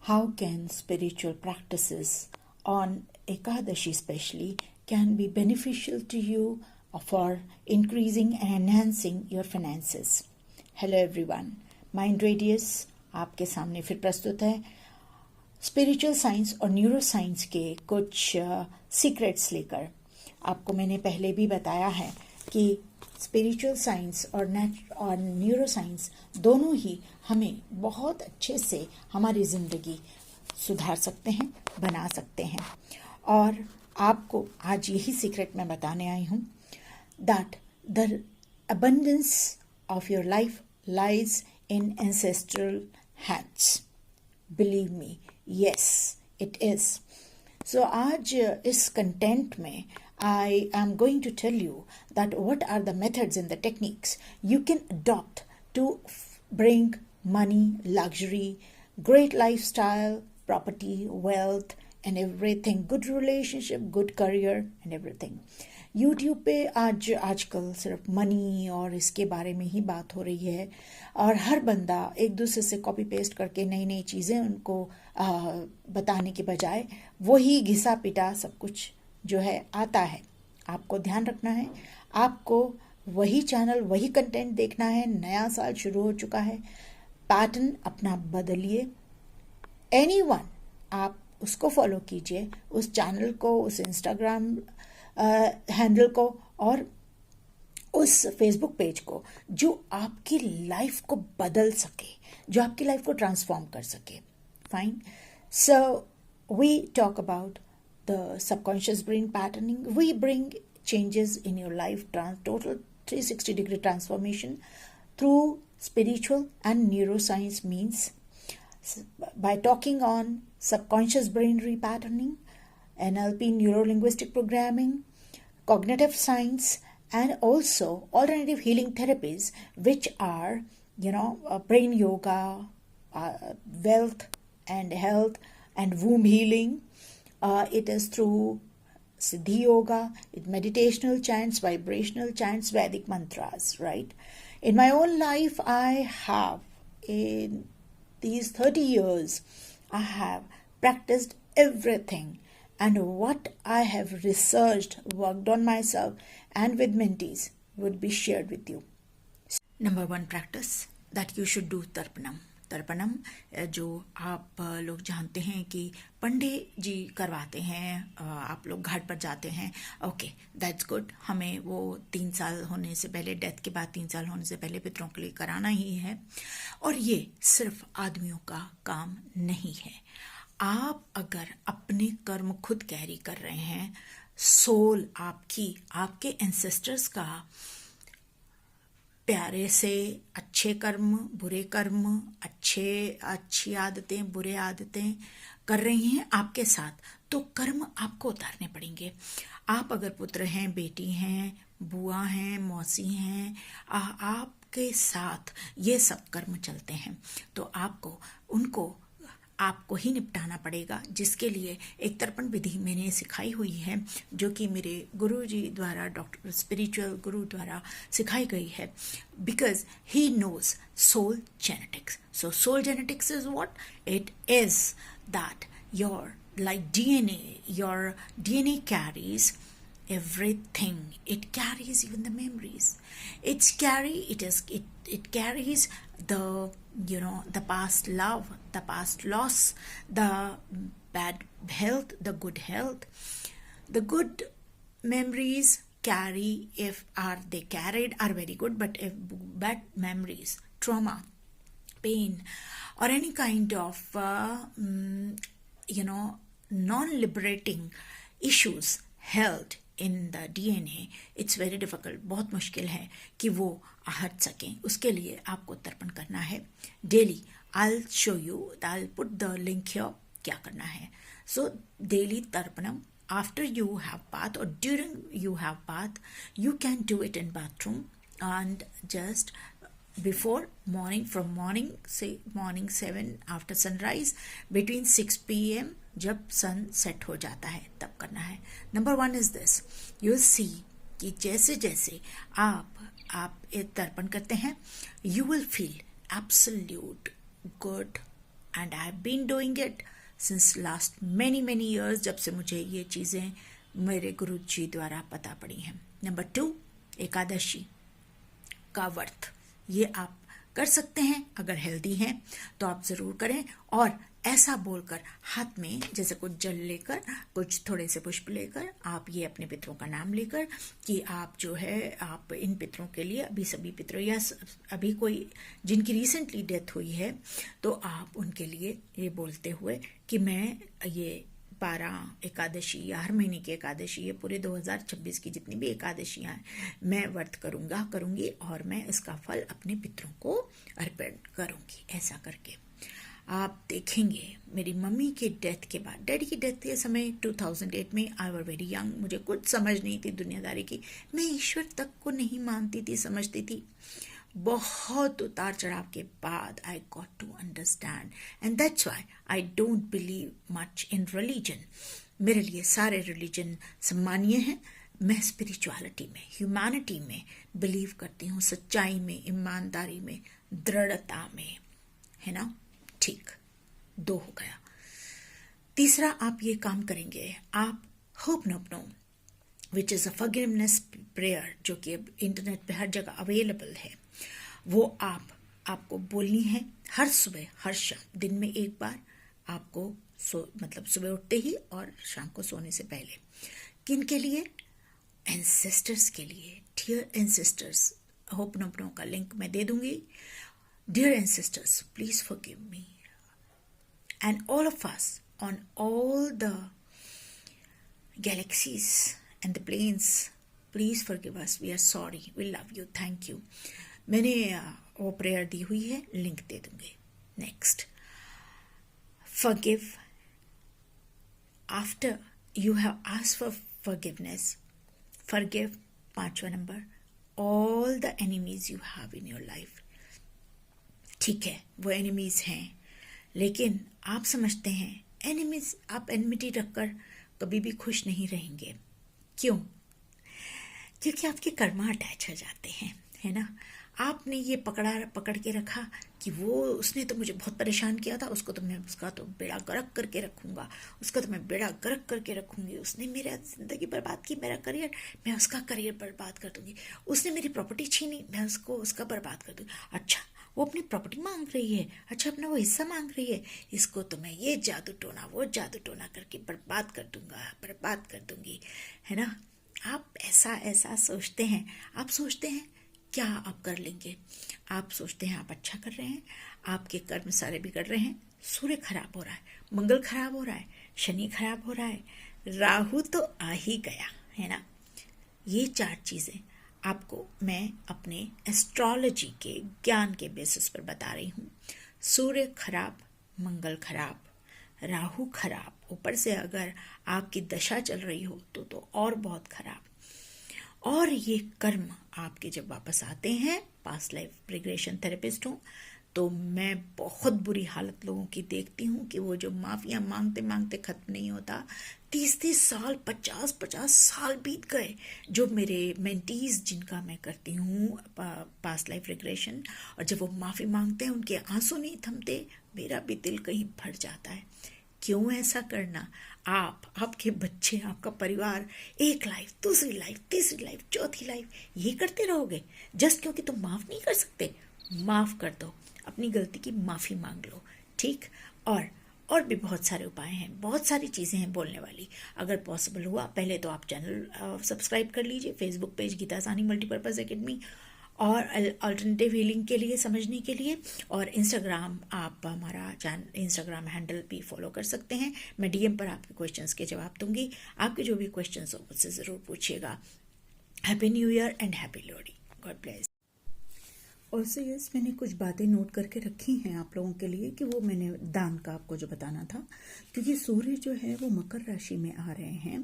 how can spiritual practices on Ekadashi especially can be beneficial to you for increasing and enhancing your finances. Hello everyone, Mind Radius आपके सामने फिर प्रस्तुत है spiritual science और neuro science के कुछ secrets लेकर। आपको मैंने पहले भी बताया है कि स्पिरिचुअल साइंस और न्यूरो साइंस दोनों ही हमें बहुत अच्छे से हमारी ज़िंदगी सुधार सकते हैं, बना सकते हैं। और आपको आज यही सीक्रेट मैं बताने आई हूँ that the abundance of your life lies in ancestral hands. Believe me, yes, it is. So आज इस कंटेंट में I am going to tell you that what are the methods and the techniques you can adopt to bring money, luxury, great lifestyle, property, wealth and everything, good relationship, good career and everything. YouTube पे आजकल सिर्फ money और इसके बारे में ही बात हो रही है और हर बंदा एक दूसरे से कॉपी पेस्ट करके नई नई चीज़ें उनको बताने के बजाय वही घिसा पिटा सब कुछ जो है आता है। आपको ध्यान रखना है, आपको वही चैनल वही कंटेंट देखना है। नया साल शुरू हो चुका है, पैटर्न अपना बदलिए। एनीवन आप उसको फॉलो कीजिए, उस चैनल को, उस इंस्टाग्राम हैंडल को और उस फेसबुक पेज को जो आपकी लाइफ को बदल सके, जो आपकी लाइफ को ट्रांसफॉर्म कर सके। Fine, so we talk about the subconscious brain patterning. We bring changes in your life, total 360-degree transformation through spiritual and neuroscience means by talking on subconscious brain repatterning, NLP, neuro-linguistic programming, cognitive science, and also alternative healing therapies, which are, brain yoga, wealth and health, and womb healing. It is through Siddhi Yoga, meditational chants, vibrational chants, Vedic mantras, right? In my own life, I have, in these 30 years, I have practiced everything. And what I have researched, worked on myself and with mentees would be shared with you. Number one practice that you should do Tarpanam. तर्पणम जो आप लोग जानते हैं कि पंडित जी करवाते हैं, आप लोग घाट पर जाते हैं। Okay, that's good. हमें वो 3 साल होने से पहले, डेथ के बाद 3 साल होने से पहले पितरों के लिए कराना ही है। और ये सिर्फ आदमियों का काम नहीं है। आप अगर अपने कर्म खुद कैरी कर रहे हैं, सोल आपकी, आपके एंसेस्टर्स का प्यारे से अच्छे कर्म, बुरे कर्म, अच्छी आदतें, बुरे आदतें कर रही हैं आपके साथ, तो कर्म आपको उतारने पड़ेंगे। आप अगर पुत्र हैं, बेटी हैं, बुआ हैं, मौसी हैं, आपके साथ ये सब कर्म चलते हैं, तो आपको ही निपटाना पड़ेगा, जिसके लिए एक तर्पण विधि मैंने सिखाई हुई है, जो कि मेरे गुरु जी द्वारा, डॉक्टर स्पिरिचुअल गुरु द्वारा सिखाई गई है, because he knows soul genetics. So soul genetics is what it is, that your like your DNA carries everything. It carries even the memories. It carries the past love, the past loss, the bad health, the good health. The good memories they carried are very good, but if bad memories, trauma, pain, or any kind of non-liberating issues held in the DNA, it's very difficult, बहुत मुश्किल है कि वो हट सकें। उसके लिए आपको तर्पण करना है daily. I'll show you, I'll put the link here, क्या करना है। So daily tarpanam, after you have bath or during you have bath, you can do it in bathroom, and just before morning, from morning 7 after sunrise, between 6 p.m. जब सन set हो जाता है तब करना है। Number 1 is this, you see कि जैसे जैसे आप एक तर्पण करते हैं, you will feel absolute good and I have been doing it since last many years, जब से मुझे ये चीज़ें मेरे गुरु जी द्वारा पता पड़ी हैं. नंबर 2, एकादशी का व्रत. ये आप कर सकते हैं, अगर हेल्दी हैं तो आप ज़रूर करें. और ऐसा बोलकर हाथ में जैसे कुछ जल लेकर, कुछ थोड़े से पुष्प लेकर, आप ये अपने पितरों का नाम लेकर कि आप जो है आप इन पितरों के लिए, अभी सभी पितरों या अभी कोई जिनकी रिसेंटली डेथ हुई है तो आप उनके लिए ये बोलते हुए कि मैं ये 12 एकादशी या हर महीने की एकादशी, ये पूरे 2026 की जितनी भी एकादशियां हैं मैं व्रत करूंगी और मैं इसका फल अपने पितरों को अर्पण करूंगी. ऐसा करके आप देखेंगे मेरी मम्मी के डेथ के बाद, डैडी की डेथ के समय 2008 में, आई वर वेरी यंग, मुझे कुछ समझ नहीं थी दुनियादारी की, मैं ईश्वर तक को नहीं मानती थी, समझती थी. बहुत उतार चढ़ाव के बाद I got to understand, and that's why I don't believe much in religion. मेरे लिए सारे रिलीजन सम्मानीय हैं. मैं स्पिरिचुअलिटी में, ह्यूमैनिटी में बिलीव करती हूँ, सच्चाई में, ईमानदारी में, दृढ़ता में, है ना. ठीक, 2 हो गया. तीसरा आप ये काम करेंगे, आप ho'oponopono which is a forgiveness prayer, जो कि अब इंटरनेट पे हर जगह अवेलेबल है, वो आपको बोलनी है हर सुबह हर शाम, दिन में एक बार आपको मतलब सुबह उठते ही और शाम को सोने से पहले. किन के लिए? एंसेस्टर्स के लिए. डियर एंसेस्टर्स, होपनोपनो का लिंक मैं दे दूंगी. Dear ancestors, please forgive me and all of us on all the galaxies and the planes, please forgive us, we are sorry, we love you, thank you. मैंने वो prayer दी हुई है, link दे दूंगी. Next, forgive after you have asked for forgiveness. Forgive, 5वां number, all the enemies you have in your life. ठीक है, वो एनिमीज हैं, लेकिन आप समझते हैं एनिमीज, आप एनिमिटी रखकर कभी भी खुश नहीं रहेंगे. क्यों? क्योंकि आपके कर्मा अटैच हो जाते हैं, है ना. आपने ये पकड़ के रखा कि वो उसने तो मुझे बहुत परेशान किया था, उसको तो मैं उसका तो बेड़ा गर्क करके रखूंगा, उसका तो मैं बेड़ा गर्क करके रखूंगी. उसने मेरा जिंदगी बर्बाद की, मेरा करियर, मैं उसका करियर बर्बाद कर दूंगी. उसने मेरी प्रॉपर्टी छीनी, मैं उसका बर्बाद कर दूंगी. अच्छा, वो अपनी प्रॉपर्टी मांग रही है, अच्छा अपना वो हिस्सा मांग रही है, इसको तो मैं ये जादू टोना वो जादू टोना करके बर्बाद कर दूंगी, है ना. आप ऐसा सोचते हैं. आप सोचते हैं क्या आप कर लेंगे. आप सोचते हैं आप अच्छा कर रहे हैं, आपके कर्म सारे बिगड़ रहे हैं, सूर्य खराब हो रहा है, मंगल खराब हो रहा है, शनि खराब हो रहा है, राहु तो आ ही गया, है ना. ये 4 चीज़ें आपको मैं अपने एस्ट्रोलॉजी के ज्ञान के बेसिस पर बता रही हूँ. सूर्य खराब, मंगल खराब, राहु खराब, ऊपर से अगर आपकी दशा चल रही हो तो और बहुत खराब. और ये कर्म आपके जब वापस आते हैं, पास्ट लाइफ रिग्रेशन थेरेपिस्ट हूँ, तो मैं बहुत बुरी हालत लोगों की देखती हूँ कि वो जो माफिया मांगते मांगते खत्म नहीं होता, 30-30 साल, 50-50 साल बीत गए. जो मेरे मेंटीज जिनका मैं करती हूँ पास्ट लाइफ रिग्रेशन, और जब वो माफ़ी मांगते हैं उनके आंसू नहीं थमते, मेरा भी दिल कहीं भर जाता है. क्यों ऐसा करना? आपके बच्चे, आपका परिवार, एक लाइफ, दूसरी लाइफ, तीसरी लाइफ, चौथी लाइफ, ये करते रहोगे जस्ट क्योंकि तुम माफ़ नहीं कर सकते. माफ़ कर दो, अपनी गलती की माफ़ी मांग लो, ठीक. और भी बहुत सारे उपाय हैं, बहुत सारी चीज़ें हैं बोलने वाली. अगर पॉसिबल हुआ, पहले तो आप चैनल सब्सक्राइब कर लीजिए, Facebook page Geeta Sahni multipurpose academy, और अल्टरनेटिव हीलिंग के लिए, समझने के लिए. और इंस्टाग्राम, आप हमारा इंस्टाग्राम हैंडल भी फॉलो कर सकते हैं. मैं डीएम पर आपके क्वेश्चंस के जवाब दूंगी. आपके जो भी क्वेश्चंस हो मुझसे ज़रूर पूछिएगा. Happy new year and happy Lohri. God bless. और सो यस, मैंने कुछ बातें नोट करके रखी हैं आप लोगों के लिए कि वो मैंने दान का आपको जो बताना था, क्योंकि सूर्य जो है वो मकर राशि में आ रहे हैं,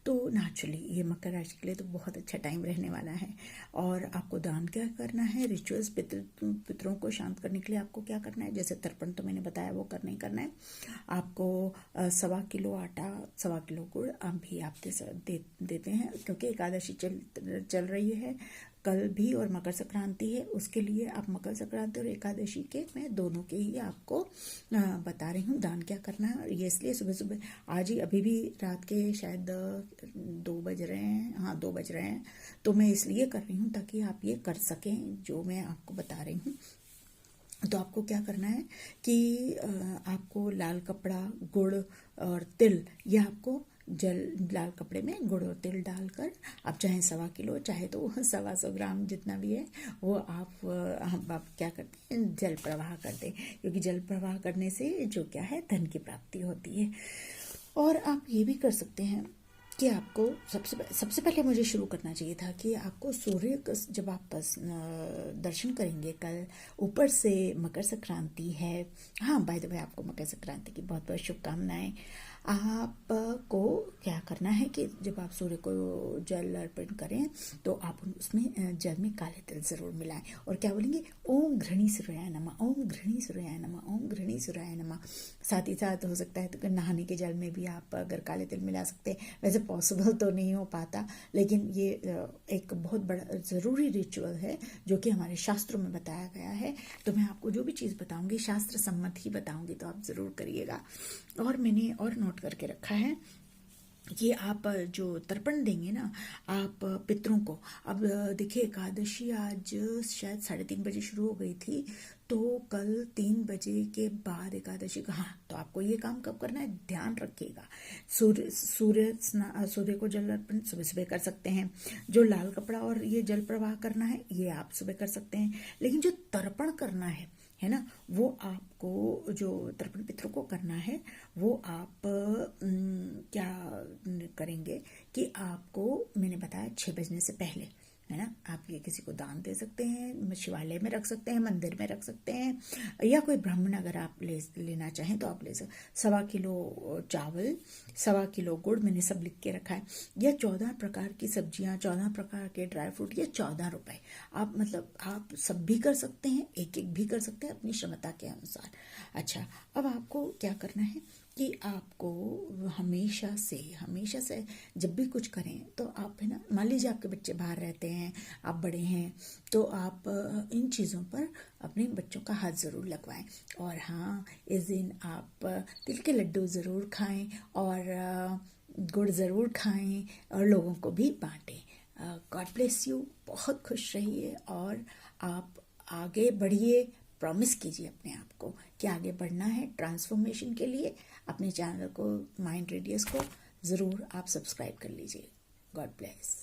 तो नेचुरली ये मकर राशि के लिए तो बहुत अच्छा टाइम रहने वाला है. और आपको दान क्या करना है, रिचुअल्स, पितरों को शांत करने के लिए आपको क्या करना है, जैसे तर्पण तो मैंने बताया वो करना ही करना है. आपको 1.25 किलो आटा, 1.25 किलो गुड़ भी आप देते हैं, क्योंकि एकादशी चल रही है, कल भी और मकर संक्रांति है, उसके लिए आप मकर संक्रांति और एकादशी के मैं दोनों के ही आपको बता रही हूँ दान क्या करना है। और ये इसलिए सुबह सुबह आज ही अभी भी रात के शायद 2 बज रहे हैं, हाँ 2 बज रहे हैं, तो मैं इसलिए कर रही हूँ ताकि आप ये कर सकें जो मैं आपको बता रही हूँ। तो आपको क्या करना है कि आपको लाल कपड़ा, गुड़ और तिल, ये आपको लाल कपड़े में गुड़ और तिल डालकर आप चाहे 1.25 किलो चाहे तो 125 ग्राम जितना भी है वो आप क्या करते हैं जल प्रवाह कर दें, क्योंकि जल प्रवाह करने से जो क्या है धन की प्राप्ति होती है। और आप ये भी कर सकते हैं कि आपको सबसे पहले मुझे शुरू करना चाहिए था कि आपको सूर्य जब आप दर्शन करेंगे कल, ऊपर से मकर संक्रांति है। हाँ, बाय द वे आपको मकर संक्रांति की बहुत बहुत शुभकामनाएं। आपको क्या करना है कि जब आप सूर्य को जल अर्पण करें तो आप उसमें जल में काले तिल जरूर मिलाएं और क्या बोलेंगे, ओम घृणी सूर्याय नमः, ओम घृणी सूर्याय नमः, ओम घृणी सूर्याय नमः। साथ ही साथ हो सकता है तो नहाने के जल में भी आप अगर काले तिल मिला सकते हैं। वैसे पॉसिबल तो नहीं हो पाता, लेकिन ये एक बहुत बड़ा ज़रूरी रिचुअल है जो कि हमारे शास्त्रों में बताया गया है। तो मैं आपको जो भी चीज़ बताऊंगी शास्त्र सम्मत ही बताऊंगी, तो आप ज़रूर करिएगा। और मैंने और नोट करके रखा है कि आप जो तर्पण देंगे ना आप पितरों को, अब देखिए एकादशी आज शायद 3:30 बजे शुरू हो गई थी, तो कल 3 बजे के बाद एकादशी का, हाँ तो आपको ये काम कब करना है ध्यान रखिएगा। सूर्य को जल अर्पण सुबह सुबह कर सकते हैं। जो लाल कपड़ा और ये जल प्रवाह करना है ये आप सुबह कर सकते हैं, लेकिन जो तर्पण करना है ना, वो आपको जो तर्पण पितरों को करना है वो आप क्या करेंगे कि आपको मैंने बताया 6 बजने से पहले, है ना, आप ये किसी को दान दे सकते हैं, शिवालय में रख सकते हैं, मंदिर में रख सकते हैं, या कोई ब्राह्मण अगर आप लेना चाहें तो आप ले सकते। 1.25 किलो चावल, 1.25 किलो गुड़ मैंने सब लिख के रखा है, या 14 प्रकार की सब्जियां, 14 प्रकार के ड्राई फ्रूट, या 14 रुपए। आप मतलब आप सब भी कर सकते हैं, एक एक भी कर सकते हैं अपनी क्षमता के अनुसार। अच्छा, अब आपको क्या करना है कि आपको हमेशा से जब भी कुछ करें तो आप, है ना, मान लीजिए आपके बच्चे बाहर रहते हैं, आप बड़े हैं, तो आप इन चीज़ों पर अपने बच्चों का हाथ ज़रूर लगवाएं। और हाँ, इस दिन आप तिल के लड्डू ज़रूर खाएं और गुड़ ज़रूर खाएं और लोगों को भी बांटें। गॉड ब्लेस यू, बहुत खुश रहिए और आप आगे बढ़िए। प्रॉमिस कीजिए अपने आप को कि आगे बढ़ना है ट्रांसफॉर्मेशन के लिए। अपने चैनल को, माइंड रेडियस को ज़रूर आप सब्सक्राइब कर लीजिए। God bless.